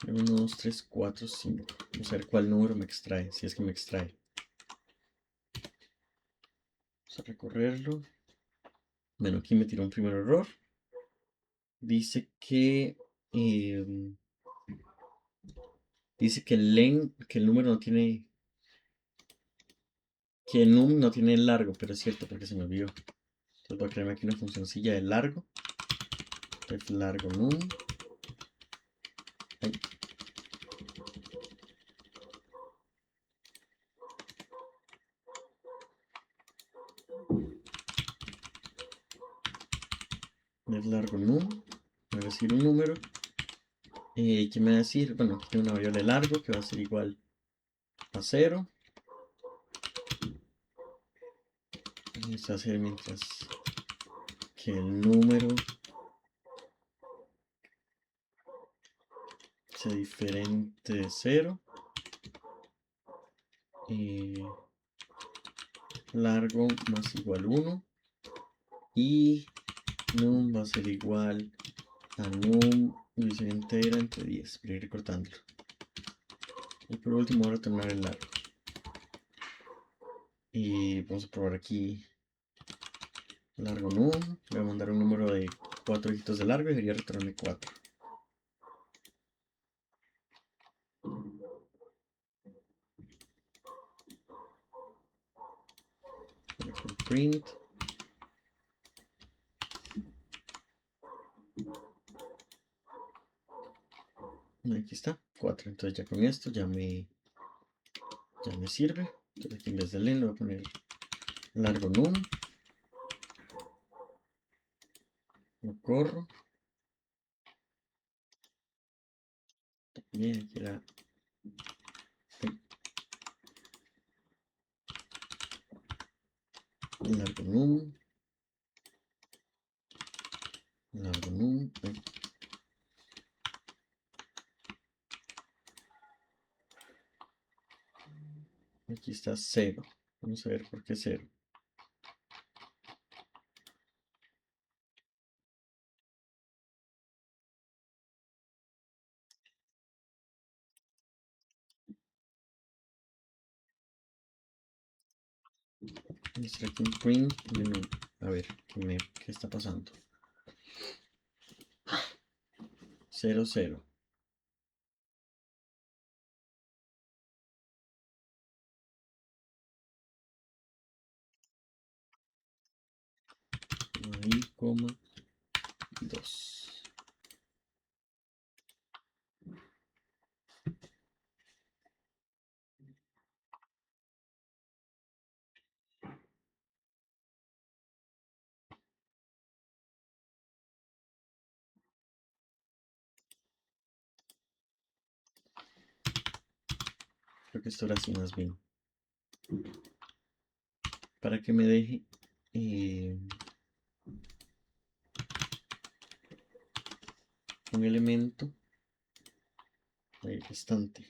2, 3, 4, 5. Vamos a ver cuál número me extrae, si es que me extrae. Vamos a recorrerlo. Bueno, aquí me tiró un primer error. Dice que el número no tiene, que el num no tiene largo, pero es cierto porque se me olvidó. Entonces voy a crearme aquí una funcioncilla de largo. Ref largo num. Ay. Ref largo num. Me va a decir un número. ¿Qué me va a decir? Bueno, aquí tengo una variable largo que va a ser igual a 0. Y esto va a ser mientras que el número sea diferente de 0. Largo más igual 1. Y num va a ser igual a num división entera entre 10. Voy a ir recortándolo. Y por último voy a retornar el largo. Y vamos a probar aquí largo num. Voy a mandar un número de 4 dígitos de largo y debería retornarme 4. Print. Aquí está, 4. Entonces ya con esto ya me sirve. Entonces aquí en vez de len le voy a poner largo num. Lo corro. También aquí era largo num. Largo num. Aquí está 0. Vamos a ver por qué 0. Vamos a hacer aquí un print de num. A ver, ¿qué está pasando? 0, 0. Ahí, coma, 2. Creo que esto era así más bien. Para que me deje un elemento restante.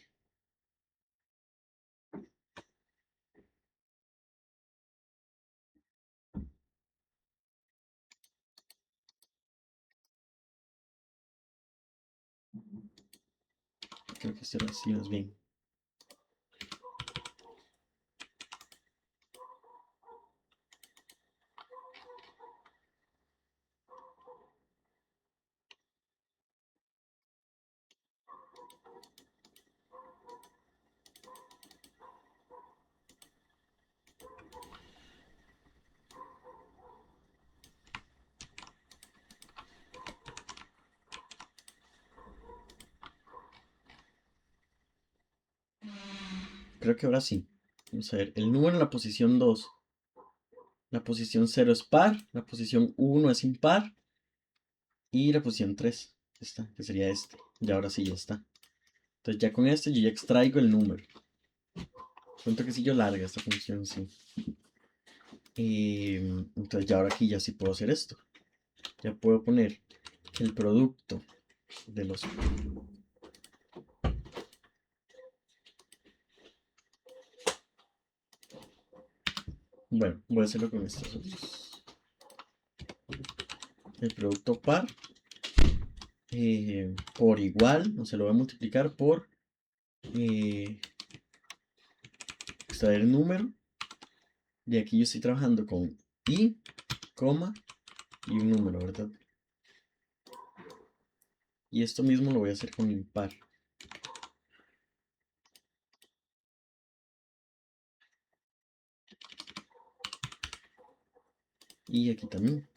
Creo que esto era así más bien. Creo que ahora sí. Vamos a ver. El número en la posición 2. La posición 0 es par. La posición 1 es impar. Y la posición 3. Esta, que sería este. Y ahora sí ya está. Entonces ya con esto yo ya extraigo el número. Cuento que si yo larga esta función, sí. Entonces ya ahora aquí ya sí puedo hacer esto. Ya puedo poner que el producto de los... Bueno, voy a hacerlo con estos otros. El producto par por igual, o sea, lo voy a multiplicar por extraer el número Y aquí yo estoy trabajando con i, coma y un número, ¿verdad? Y esto mismo lo voy a hacer con impar. Y aquí también.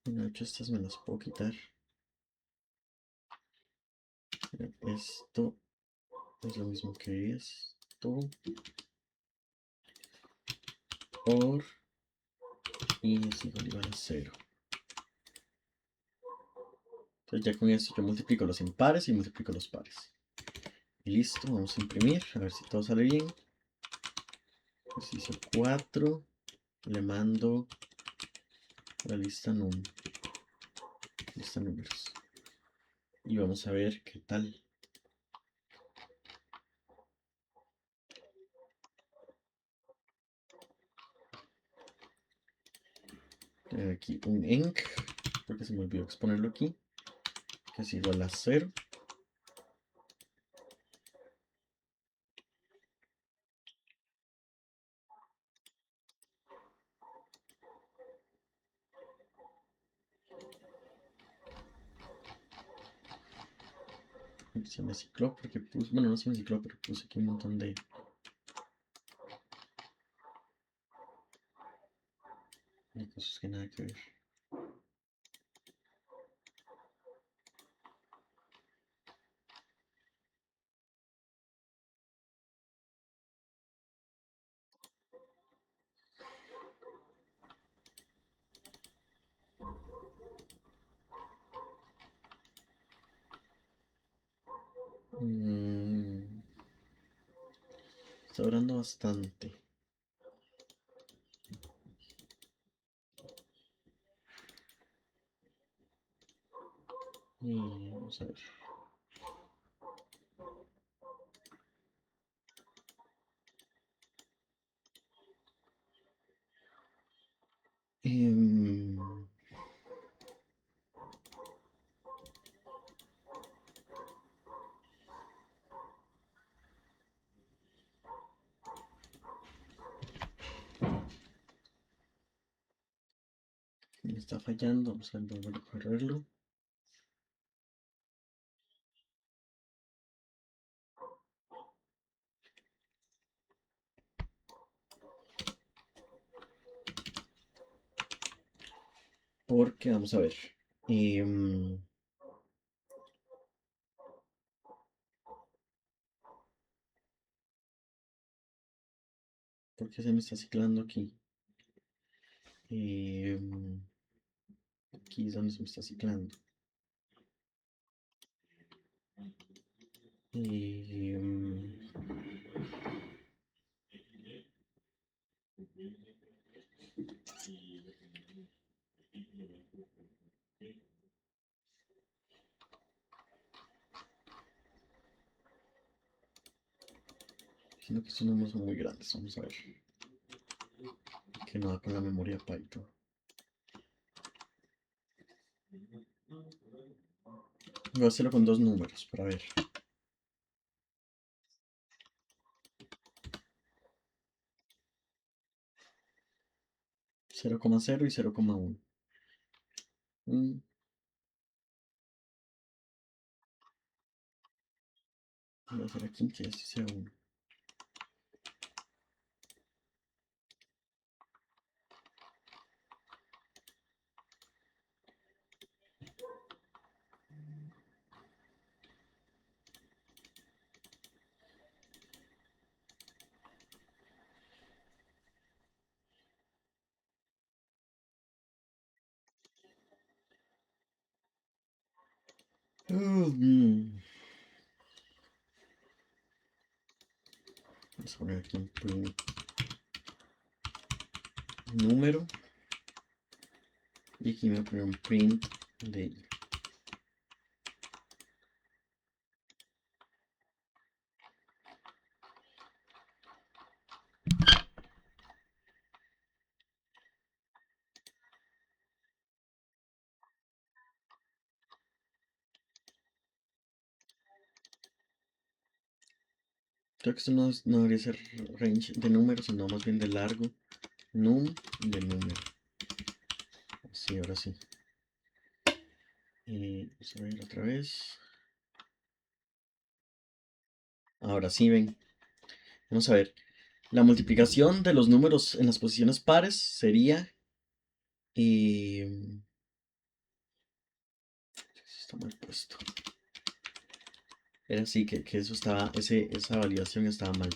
Bueno, de hecho estas me las puedo quitar. Esto es lo mismo que esto. Por y es igual a 0. Entonces ya con esto yo multiplico los impares y multiplico los pares. Y listo, vamos a imprimir, a ver si todo sale bien. Ejercicio 4. Le mando la lista números. Y vamos a ver qué tal. Aquí un enc, porque se me olvidó exponerlo aquí, que es igual a 0. Se me cicló porque puse, bueno, no se me cicló, pero puse aquí un montón de cosas que nada que ver. Está durando bastante. Y vamos a ver. Em, Me está fallando, vamos a volver a correrlo. Porque, vamos a ver. em, ¿Por qué se me está ciclando aquí? Aquí es donde se me está ciclando. Em, Siento que estos números son muy grandes, vamos a ver. Que no va con la memoria Python. Voy a hacerlo con dos números para ver. 0,0 y 0,1. Voy a hacer aquí que este sea 1. Vamos a poner aquí un print número. Y aquí me voy a poner un print de i. Creo que esto no debería ser range de números, sino más bien de largo. Num de número. Sí, ahora sí. Vamos a ver otra vez. Ahora sí, ven. Vamos a ver. La multiplicación de los números en las posiciones pares sería... está mal puesto. Era así, que eso estaba... esa validación estaba mal.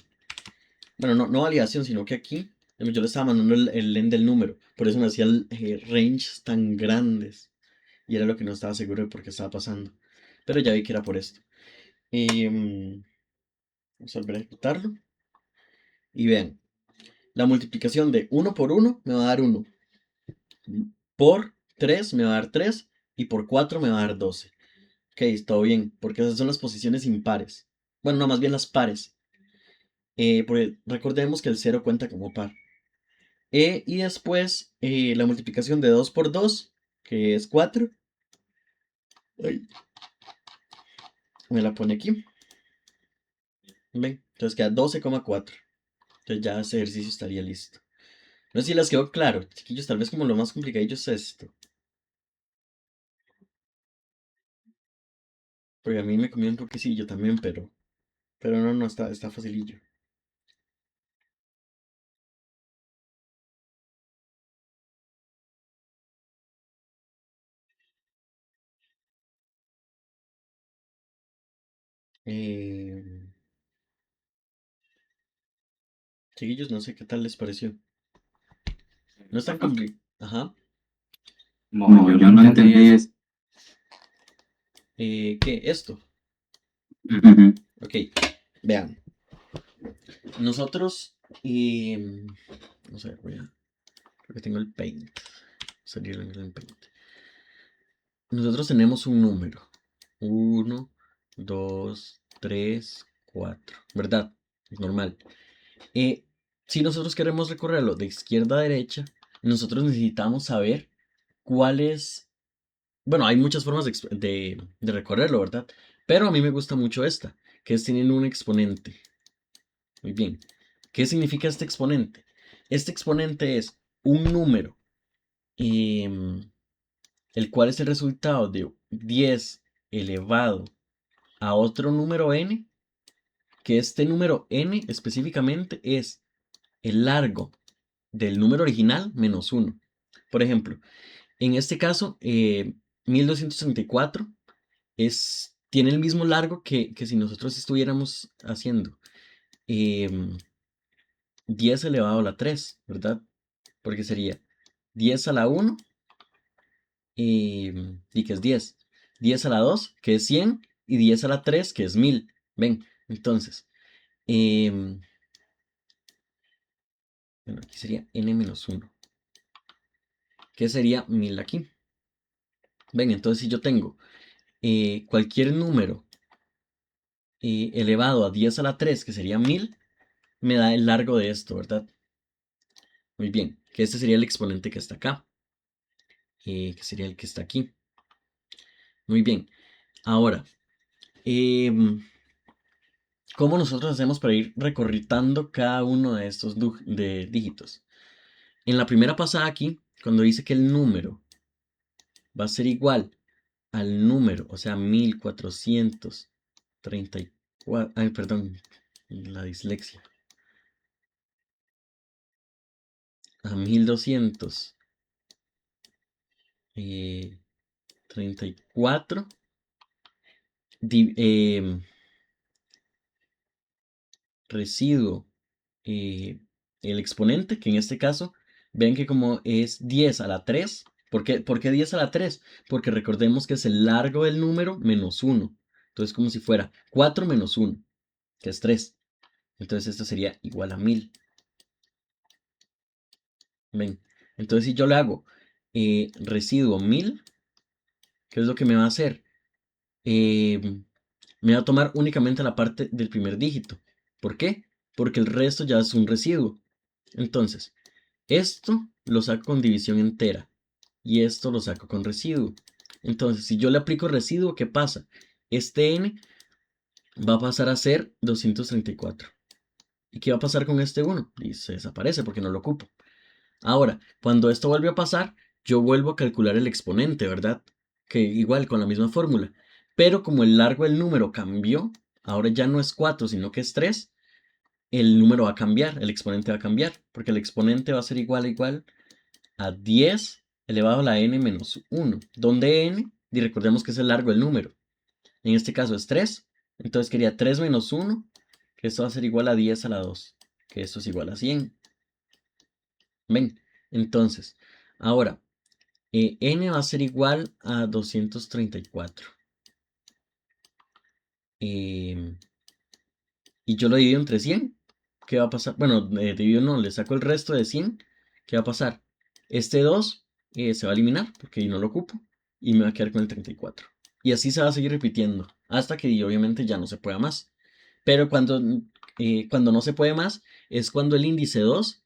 Bueno, no validación, sino que aquí yo le estaba mandando el len del número. Por eso me hacía ranges tan grandes. Y era lo que no estaba seguro de por qué estaba pasando. Pero ya vi que era por esto. Vamos a volver a ejecutarlo. Y vean, la multiplicación de 1 por 1 me va a dar 1. Por 3 me va a dar 3. Y por 4 me va a dar 12. Ok, todo bien, porque esas son las posiciones impares. Bueno, no, más bien las pares. Porque recordemos que el 0 cuenta como par. Y después la multiplicación de 2 por 2, que es 4. Ay, me la pone aquí. Ven, entonces queda 12,4. Entonces ya ese ejercicio estaría listo. No sé si les quedó claro, chiquillos, tal vez como lo más complicadillo es esto. Porque a mí me comió un poquecillo también, pero no, está facilillo. Eh, Chiquillos, no sé qué tal les pareció. No es tan complicado. Ajá. No, yo no entendí eso. ¿Qué? Esto. Ujú. Ok, vean. Nosotros, vamos a ver, creo que tengo el paint. Salir en el paint. Nosotros tenemos un número. 1, 2, 3, 4. ¿Verdad? Es normal. Si nosotros queremos recorrerlo de izquierda a derecha, nosotros necesitamos saber cuál es... Bueno, hay muchas formas de recorrerlo, ¿verdad? Pero a mí me gusta mucho esta, que es teniendo un exponente. Muy bien. ¿Qué significa este exponente? Este exponente es un número, el cual es el resultado de 10 elevado a otro número n, que este número n específicamente es el largo del número original menos 1. Por ejemplo, en este caso, 1234 tiene el mismo largo que si nosotros estuviéramos haciendo 10 elevado a la 3, ¿verdad? Porque sería 10 a la 1 y que es 10. 10 a la 2, que es 100, y 10 a la 3, que es 1000. Ven, entonces, bueno, aquí sería n-1, que sería 1000 aquí. Ven, entonces si yo tengo cualquier número elevado a 10 a la 3, que sería 1000, me da el largo de esto, ¿verdad? Muy bien, que este sería el exponente que está acá, que sería el que está aquí. Muy bien, ahora, ¿cómo nosotros hacemos para ir recorritando cada uno de estos dígitos? En la primera pasada aquí, cuando dice que el número va a ser igual al número, o sea, 1434, ay, perdón, la dislexia, a 1234 residuo el exponente, que en este caso, ven que como es 10 a la 3, ¿por qué 10 a la 3? Porque recordemos que es el largo del número menos 1. Entonces, como si fuera 4 menos 1, que es 3. Entonces, esto sería igual a 1000. Ven, entonces si yo le hago residuo 1000, ¿qué es lo que me va a hacer? Me va a tomar únicamente la parte del primer dígito. ¿Por qué? Porque el resto ya es un residuo. Entonces, esto lo saco con división entera y esto lo saco con residuo. Entonces, si yo le aplico residuo, ¿qué pasa? Este n va a pasar a ser 234. ¿Y qué va a pasar con este 1? Y se desaparece porque no lo ocupo. Ahora, cuando esto vuelve a pasar, yo vuelvo a calcular el exponente, ¿verdad? Que igual con la misma fórmula. Pero como el largo del número cambió, ahora ya no es 4, sino que es 3, el número va a cambiar, el exponente va a cambiar, porque el exponente va a ser igual a 10 elevado a la n menos 1, donde n, y recordemos que es el largo del número. En este caso es 3, entonces quería 3 menos 1, que esto va a ser igual a 10 a la 2, que esto es igual a 100. Ven, entonces, ahora, n va a ser igual a 234. Y yo lo divido entre 100. ¿Qué va a pasar? Bueno, divido no, le saco el resto de 100. ¿Qué va a pasar? Este 2 se va a eliminar porque yo no lo ocupo y me va a quedar con el 34. Y así se va a seguir repitiendo hasta que obviamente ya no se pueda más. Pero cuando no se puede más es cuando el índice 2,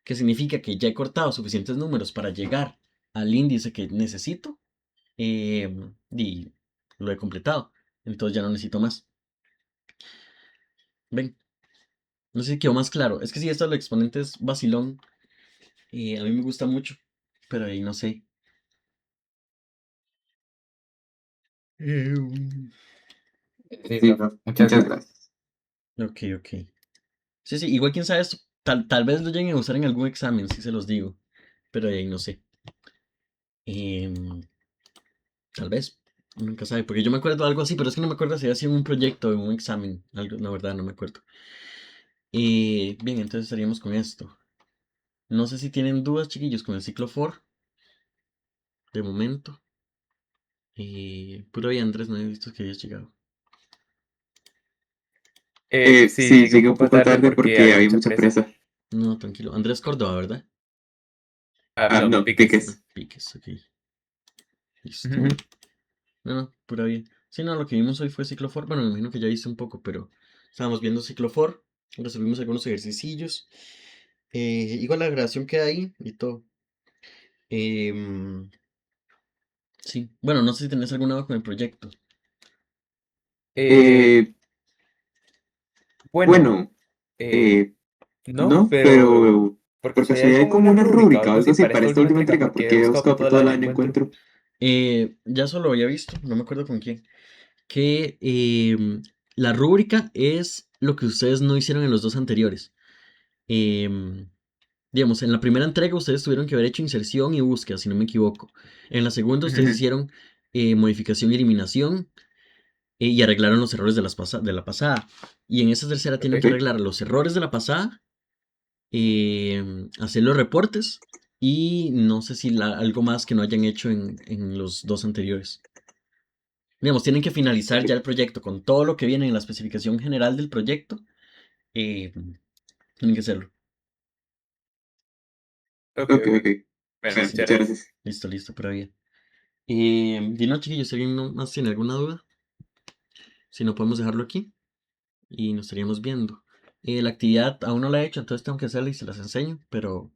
que significa que ya he cortado suficientes números para llegar al índice que necesito, y lo he completado. Entonces ya no necesito más. Ven, no sé si quedó más claro. Es que si esto del exponente es vacilón, a mí me gusta mucho, pero ahí no sé. Mm, Sí, Sí, profe. muchas Muchas gracias. gracias. Ok, ok. Sí, sí, igual quién sabe esto. Tal vez lo lleguen a usar en algún examen, si se los digo. Pero ahí no sé. Em, Tal vez. Nunca sabe. Porque yo me acuerdo de algo así, pero es que no me acuerdo si había sido un proyecto o en un examen. Algo, la verdad, no me acuerdo. Bien, entonces estaríamos con esto. No sé si tienen dudas, chiquillos, con el ciclo for. De momento. Puro y Andrés, no he visto que hayas llegado. Sí, Sí, llegué un llegué un poco poco tarde tarde porque porque había había mucha mucha presa. presa. No, tranquilo. Andrés Córdoba, ¿verdad? No, No, piques. piques. Piques, ok. Listo. Ujú. No, pura bien. Sí, no, lo que vimos hoy fue ciclofor. Bueno, me imagino que ya viste un poco, pero estábamos viendo ciclofor. Resolvimos algunos ejercicillos. Igual la grabación queda ahí y todo. Em, sí. Bueno, no sé si tenés alguna duda con el proyecto. Eh, Eh, bueno, bueno, eh, eh, no, no, pero pero por por casualidad hay casualidad hay como como una una rúbrica o rúbrica o algo algo así así para para esta esta última última entrega entrega porque he porque he buscado por buscado por todo todo lado y no lado y no encuentro. encuentro. Ya solo había visto, no me acuerdo con quién, que la rúbrica es lo que ustedes no hicieron en los dos anteriores. Em, Digamos, en la primera entrega ustedes tuvieron que haber hecho inserción y búsqueda, si no me equivoco. En la segunda ustedes Ujú. hicieron modificación y eliminación, y arreglaron los errores de la pasada. Y en esta tercera tienen Ok. que arreglar los errores de la pasada, hacer los reportes y no sé si algo más que no hayan hecho en los dos anteriores. Digamos, tienen que finalizar ya el proyecto con todo lo que viene en la especificación general del proyecto. eh, Tienen que hacerlo. Ok, Ok, ok. ok. Bueno, Sí, Bueno, sí. muchas muchas gracias. gracias. Listo, listo, pero bien. Dino, chiquillos, si alguien más tiene alguna duda, si no podemos dejarlo aquí y nos estaríamos viendo. La actividad aún no la he hecho, entonces tengo que hacerla y se las enseño, pero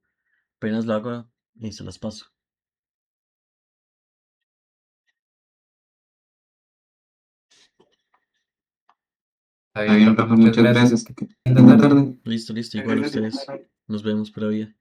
apenas lo hago y se las paso. Está Está bien, bien, profe, Rafa, muchas muchas gracias. gracias. Que Que linda linda tarde. tarde. Listo, listo, igual a ustedes. Nos vemos, pero bien.